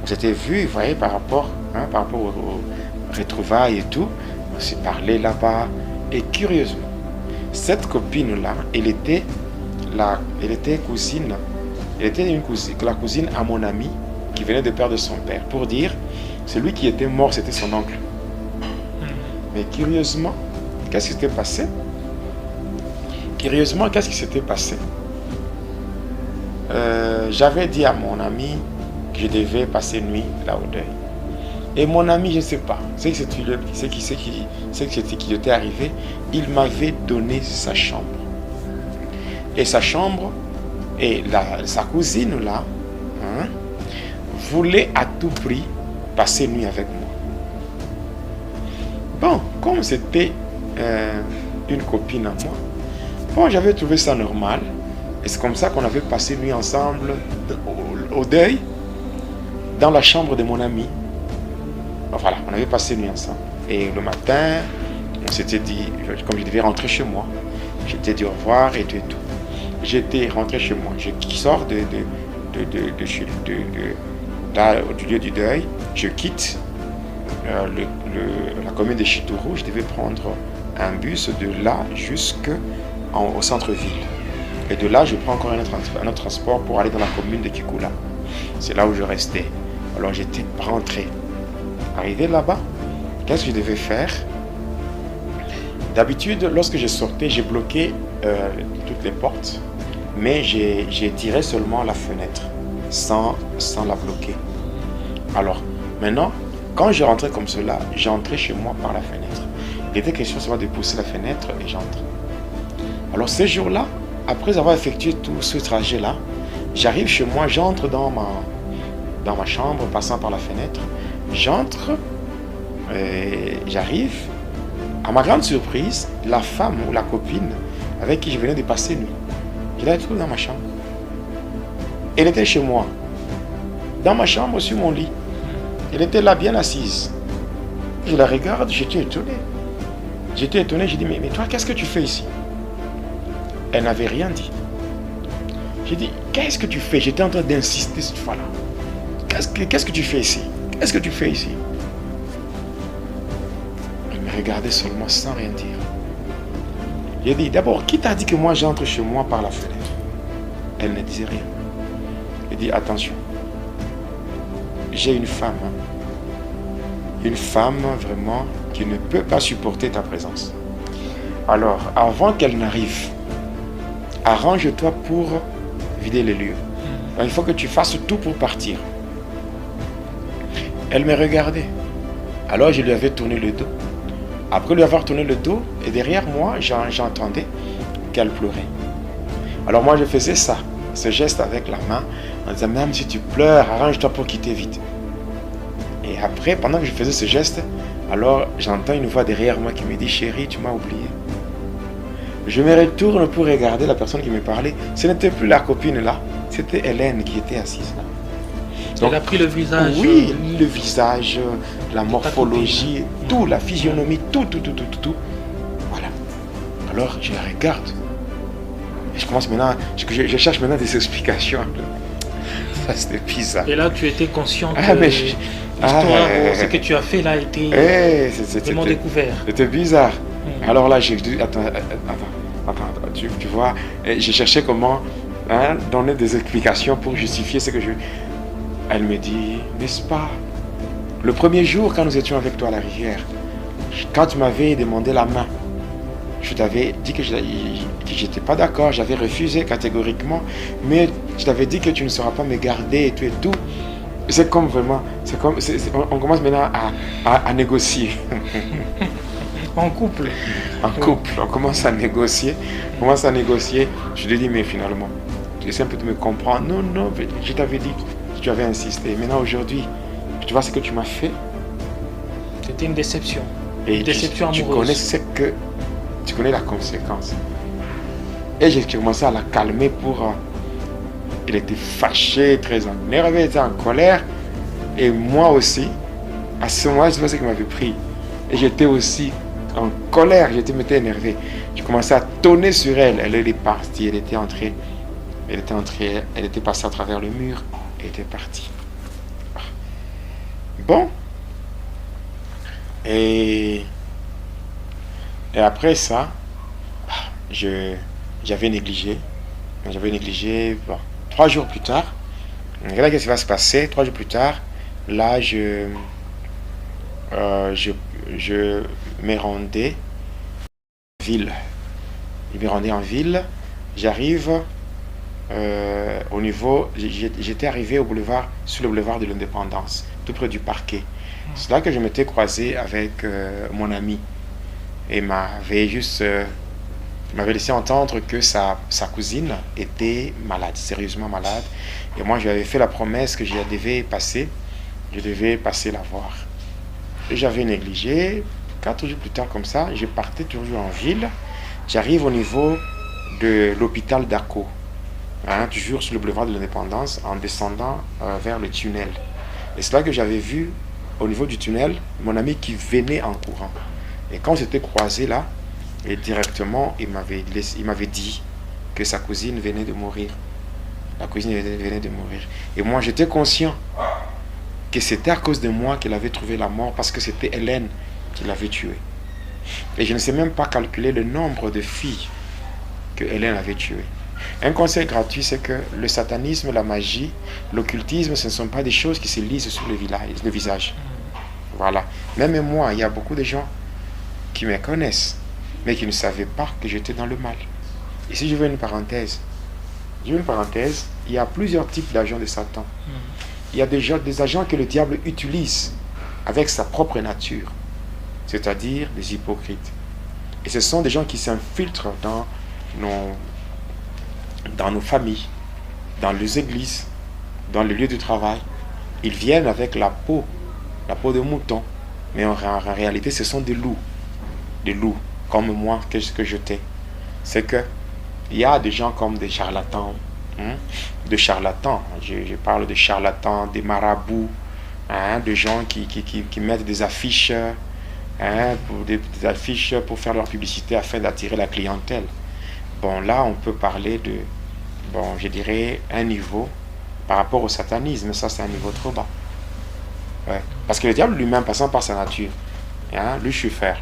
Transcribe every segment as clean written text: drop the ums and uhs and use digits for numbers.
On s'était vu, vous voyez, par rapport aux retrouvailles et tout. On s'est parlé là-bas. Et curieusement, cette copine-là, elle était cousine. Elle était la cousine à mon ami qui venait de perdre son père. Pour dire, celui qui était mort, c'était son oncle. Mais curieusement, qu'est-ce qui s'était passé? J'avais dit à mon ami que je devais passer nuit là au deuil. Et mon ami, je ne sais pas, ce qui était arrivé, il m'avait donné sa chambre. Et sa chambre, et sa cousine là, voulait à tout prix passer nuit avec moi. Bon, comme c'était une copine à moi, bon, j'avais trouvé ça normal. Et c'est comme ça qu'on avait passé nuit ensemble au deuil, dans la chambre de mon ami. Bon, voilà, on avait passé nuit ensemble. Et le matin, on s'était dit, comme je devais rentrer chez moi, j'étais dit au revoir et tout et tout. J'étais rentré chez moi. Je sors du lieu du deuil. Je quitte la commune de Chitourou. Je devais prendre un bus de là jusqu'au centre-ville. Et de là, je prends encore un autre transport pour aller dans la commune de Kikoula. C'est là où je restais. Alors j'étais rentré. Arrivé là-bas, qu'est-ce que je devais faire? D'habitude, lorsque je sortais, j'ai bloqué toutes les portes, mais j'ai tiré seulement la fenêtre, sans la bloquer. Alors, maintenant, quand je rentrais comme cela, j'entrais chez moi par la fenêtre. Il était question seulement de pousser la fenêtre et j'entre. Alors, ces jours-là, après avoir effectué tout ce trajet-là, j'arrive chez moi, j'entre dans ma chambre, passant par la fenêtre. J'entre, j'arrive. À ma grande surprise, la femme ou la copine avec qui je venais de passer nuit, je l'avais trouvée dans ma chambre. Elle était chez moi, dans ma chambre, sur mon lit. Elle était là, bien assise. Je la regarde, j'étais étonné. J'ai dit, mais toi, qu'est-ce que tu fais ici? Elle n'avait rien dit. J'ai dit, qu'est-ce que tu fais? J'étais en train d'insister cette fois-là. Qu'est-ce que tu fais ici? Qu'est-ce que tu fais ici? Elle me regardait seulement sans rien dire. J'ai dit, d'abord, qui t'a dit que moi j'entre chez moi par la fenêtre? Elle ne disait rien. J'ai dit, attention, j'ai une femme. Une femme vraiment qui ne peut pas supporter ta présence. Alors, avant qu'elle n'arrive, arrange-toi pour vider les lieux. Alors, il faut que tu fasses tout pour partir. Elle me regardait. Alors je lui avais tourné le dos. Après lui avoir tourné le dos, et derrière moi, j'entendais qu'elle pleurait. Alors moi je faisais ça, ce geste avec la main, en disant, même si tu pleures, arrange-toi pour quitter vite. Et après, pendant que je faisais ce geste, alors j'entends une voix derrière moi qui me dit, chérie, tu m'as oublié. Je me retourne pour regarder la personne qui me parlait. Ce n'était plus la copine là, c'était Hélène qui était assise là. Donc, elle a pris le visage. Oui, le visage, la morphologie, tout, la physionomie, tout. Voilà. Alors, je la regarde. Et je commence maintenant, je cherche maintenant des explications. Ça, c'était bizarre. Et là, tu étais conscient que ce que tu as fait là était vraiment découvert. C'était bizarre. Alors là, j'ai dit, attends, tu vois, j'ai cherché comment donner des explications pour justifier ce que je... Elle me dit, n'est-ce pas, le premier jour quand nous étions avec toi à la rivière, quand tu m'avais demandé la main, je t'avais dit que je n'étais pas d'accord, j'avais refusé catégoriquement, mais je t'avais dit que tu ne sauras pas me garder et tout. C'est comme vraiment, on commence maintenant à négocier. En couple. On commence à négocier. Je lui dis, mais finalement, tu essaies un peu de me comprendre. Non, je t'avais dit. Tu avais insisté. Maintenant, aujourd'hui, tu vois ce que tu m'as fait. C'était une déception. Et une déception amoureuse. Tu connais la conséquence. Et j'ai commencé à la calmer pour... Elle était fâchée, très énervée, elle était en colère. Et moi aussi, à ce moment-là, je sais pas ce qui m'avait pris. Et j'étais aussi en colère, m'étais énervé. J'ai commencé à tonner sur elle. Elle est partie, elle était passée à travers le mur. Elle était partie. Bon, et, et après ça, j'avais négligé. Bon, 3 jours plus tard, regardez ce qui va se passer. 3 jours plus tard, là, je me rendais en ville. Je me rendais en ville. J'arrive au niveau. J'étais arrivé sur le boulevard de l'Indépendance, tout près du parquet. C'est là que je m'étais croisé avec mon ami. Et m'avait laissé entendre que sa cousine était malade, sérieusement malade. Et moi, je lui avais fait la promesse que je devais passer la voir. Et j'avais négligé. 4 jours plus tard, comme ça, je partais toujours en ville. J'arrive au niveau de l'hôpital d'Aco, toujours sur le boulevard de l'Indépendance, en descendant vers le tunnel. Et c'est là que j'avais vu, au niveau du tunnel, mon ami qui venait en courant. Et quand j'étais croisé là, et directement, il m'avait dit que sa cousine venait de mourir. La cousine venait de mourir. Et moi, j'étais conscient que c'était à cause de moi qu'elle avait trouvé la mort, parce que c'était Hélène qui l'avait tuée. Et je ne sais même pas calculer le nombre de filles que Hélène avait tuées. Un conseil gratuit, c'est que le satanisme, la magie, l'occultisme, ce ne sont pas des choses qui se lisent sur le visage. Voilà. Même moi, il y a beaucoup de gens qui me connaissent, mais qui ne savaient pas que j'étais dans le mal. Et si je veux une parenthèse, il y a plusieurs types d'agents de Satan. Il y a des agents que le diable utilise avec sa propre nature, c'est-à-dire des hypocrites. Et ce sont des gens qui s'infiltrent dans nos familles, dans les églises, dans les lieux de travail. Ils viennent avec la peau de mouton, mais en réalité ce sont des loups, comme moi que j'étais. C'est que il y a des gens comme des charlatans, je parle de charlatans, des marabouts, de gens qui mettent des affiches, des affiches pour faire leur publicité afin d'attirer la clientèle. Bon, là on peut parler de, je dirais, un niveau par rapport au satanisme. Ça, c'est un niveau trop bas. Ouais. Parce que le diable lui-même, passant par sa nature, Lucifer,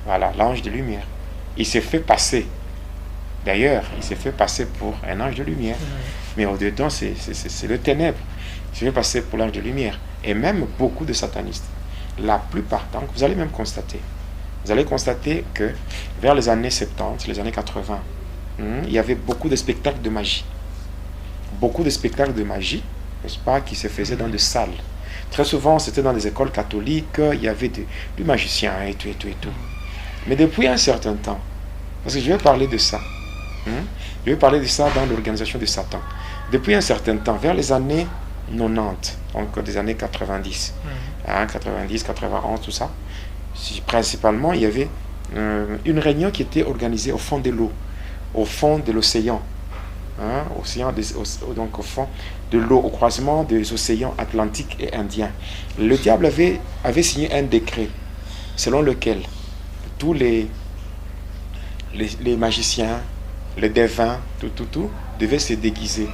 voilà, l'ange de lumière, il s'est fait passer. D'ailleurs, il s'est fait passer pour un ange de lumière. Mais au-dedans, c'est le ténèbre. Il s'est fait passer pour l'ange de lumière. Et même beaucoup de satanistes, la plupart, donc vous allez même constater, que vers les années 70, les années 80, il y avait beaucoup de spectacles de magie. N'est-ce pas, qui se faisaient dans des salles. Très souvent, c'était dans des écoles catholiques, il y avait des magiciens et tout. Mais depuis un certain temps, parce que je vais parler de ça, dans l'organisation de Satan. Depuis un certain temps, vers les années 90, donc des années 90, 90, 91, tout ça, principalement, il y avait une réunion qui était organisée au fond de l'eau, au fond de l'océan. Donc au fond de l'eau, au croisement des océans Atlantique et Indien. Le diable avait signé un décret selon lequel tous les magiciens, les devins, tout devaient se déguiser.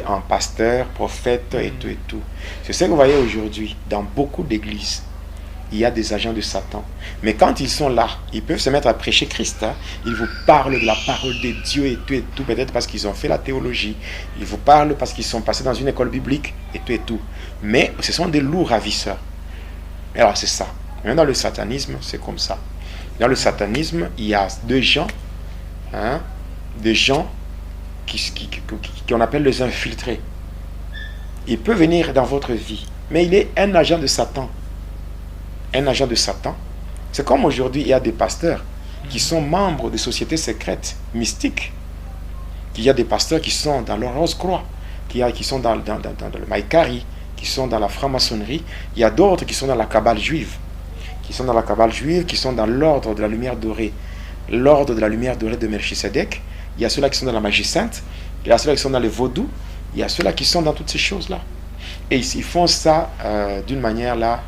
En pasteur, prophète et tout. C'est ce que vous voyez aujourd'hui dans beaucoup d'églises. Il y a des agents de Satan. Mais quand ils sont là, ils peuvent se mettre à prêcher Christ. Ils vous parlent de la parole de Dieu et tout. Peut-être parce qu'ils ont fait la théologie. Ils vous parlent parce qu'ils sont passés dans une école biblique et tout. Mais ce sont des loups ravisseurs. Et alors c'est ça. Même dans le satanisme, c'est comme ça. Dans le satanisme, il y a des gens qu'on appelle les infiltrés. Il peut venir dans votre vie, mais il est un agent de Satan. C'est comme aujourd'hui, il y a des pasteurs qui sont membres de sociétés secrètes, mystiques. Il y a des pasteurs qui sont dans le Rose-Croix, qui sont dans le Maïkari, qui sont dans la franc-maçonnerie. Il y a d'autres qui sont dans la Kabbale juive, qui sont dans l'ordre de la lumière dorée, de Melchisedec. Il y a ceux-là qui sont dans la magie sainte, il y a ceux-là qui sont dans le vaudou, il y a ceux-là qui sont dans toutes ces choses-là. Et ils font ça d'une manière là